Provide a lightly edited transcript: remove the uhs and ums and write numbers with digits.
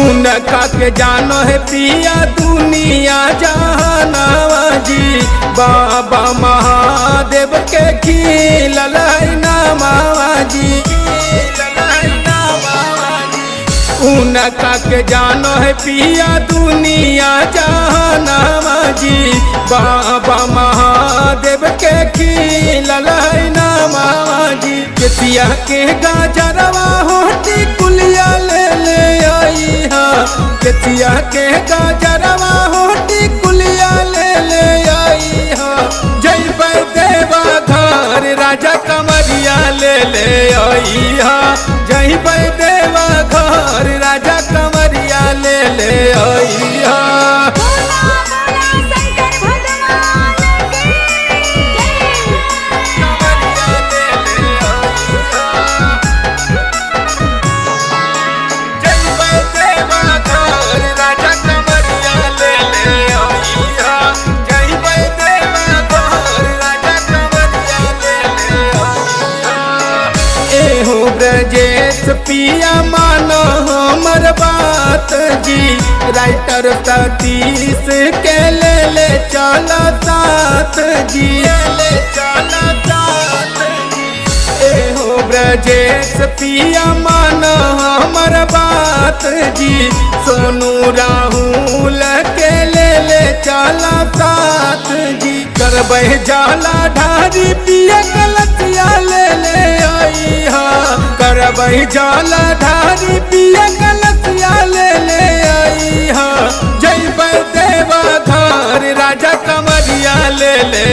उनका के जानो है पिया दुनिया जहानावा जी। बाबा महादेव के खिलल है नामावा जी। उनका के जानो है पिया दुनिया जहानावा जी। बाबा महादेव के खिलल है नामावा जी। केतिया के गाजरवा होती कुलिया ले ले आई हा। केतिया के गाजरवा होती कुलिया ले ले आई हा। जय देवा घर राजा कमरिया ले ले आई हा। जय देवा घर राजा कमरिया ले ले आई हा। ब्रजेश पिया मानो हमर बात जी। राइटर सतीश के ले ले चला साथ जी। ले चला साथ जी। एहो ब्रजेश पिया मानो हमर बात जी। सोनू राहुल के ले ले चला साथ जी। करबै जाला ढारी पिया कलतिया ले ले आई हा। करबै जाला ढारी पिया कलतिया ले ले आई हा। जय देवा घर राजा कमरिया ले ले